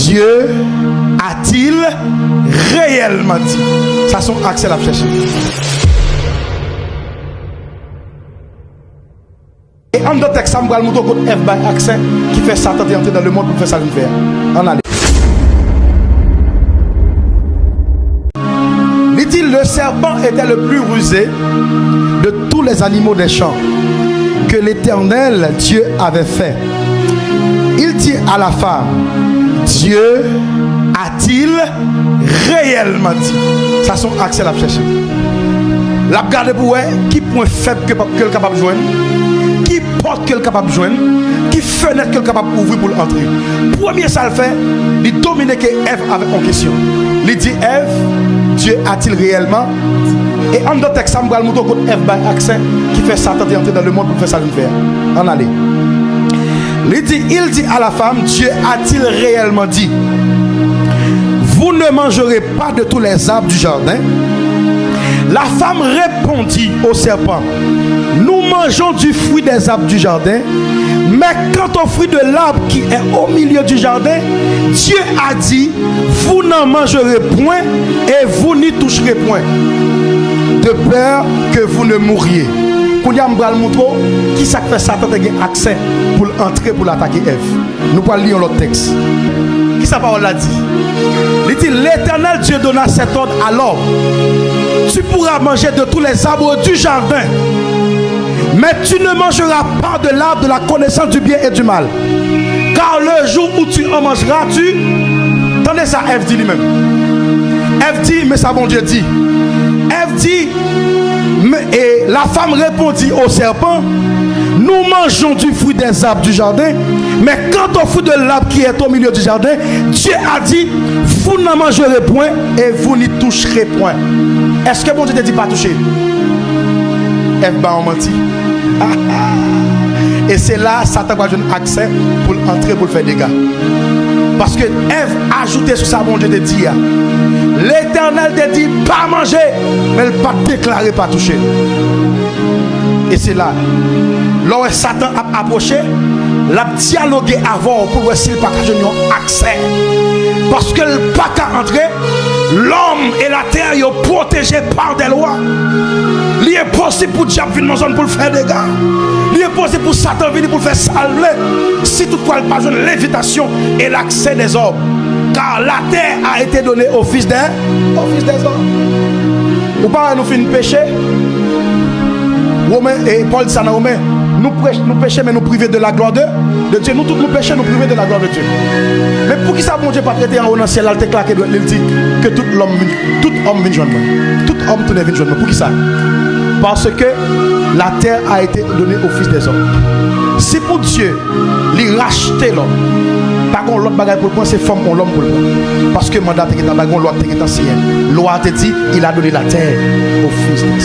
Dieu a-t-il réellement dit? Ça sont accès à chercher. Et en d'autres textes, ça me va le montrer contre F by accès qui fait Satan entrer dans le monde pour faire ça faire. En allez. Il dit le serpent était le plus rusé de tous les animaux des champs que l'Éternel Dieu avait fait. Il dit à la femme, Dieu a-t-il réellement dit? Ça sont accès à la chercher. La garde pour qui point faible que le capable de joindre, qui porte que le capable de joindre, qui fenêtre que le capable d'ouvrir pour entrer. Premier ça le fait, il domine que Ève avait en question. Il dit Ève, Dieu a-t-il réellement? Et en d'autres textes, ça me va le montrer contre Ève by accès qui fait Satan entrer dans le monde pour faire ça faire. En allez. Il dit à la femme, Dieu a-t-il réellement dit? Vous ne mangerez pas de tous les arbres du jardin. La femme répondit au serpent, nous mangeons du fruit des arbres du jardin, mais quant au fruit de l'arbre qui est au milieu du jardin, Dieu a dit, vous n'en mangerez point et vous n'y toucherez point, de peur que vous ne mouriez. Qui ça fait Satan a accès pour entrer pour l'attaquer Ève? Nous allons lire l'autre texte. Qui sa parole l'a dit? Il dit l'Éternel Dieu donna cet ordre à l'homme. Tu pourras manger de tous les arbres du jardin, mais tu ne mangeras pas de l'arbre de la connaissance du bien et du mal. Car le jour où tu en mangeras, tu... Attendez ça, Ève dit lui-même. Ève dit, mais ça bon Dieu dit. Ève dit, et la femme répondit au serpent, nous mangeons du fruit des arbres du jardin, mais quant au fruit de l'arbre qui est au milieu du jardin, Dieu a dit, vous n'en mangerez point et vous n'y toucherez point. Est-ce que bon Dieu te dit pas toucher? Ève a menti. Et c'est là Satan va donner accès pour entrer pour faire des dégâts. Parce que Ève a ajouté sur ça, bon Dieu te dit, l'Éternel te dit pas manger, mais elle pas déclaré pas toucher. Et c'est là, lorsque Satan a approché, l'a dialogué avant pour voir s'il n'a pas accès. Parce que le pas qu'à entrer, l'homme et la terre sont protégés par des lois. Il est possible pour diable venir dans une zone pour faire des dégâts. Il est possible pour Satan venir pour faire salver. Si toutefois il n'a pas besoin de l'invitation et l'accès des hommes. Car la terre a été donnée au fils des hommes. Ou pas nous finissons péché. Romain et Paul dit ça dans Romain. Nous péchons mais nous privons de la gloire de Dieu. Nous tous nous péchons, nous privons de la gloire de Dieu. Mais pour qui ça bon Dieu pas traiter en haut dans le ciel, il claqué, il dit que tout homme vient joindre. Tout homme tourne vient joindre. Pour qui ça? Parce que la terre a été donnée au fils des hommes. Si pour Dieu, il racheter l'homme, pas qu'on l'autre bagaille pour le prendre, c'est femme qu'on l'homme pour le prendre. Parce que mandat est dans l'autre est ancien. Loi te dit, il a donné la terre au fils des hommes.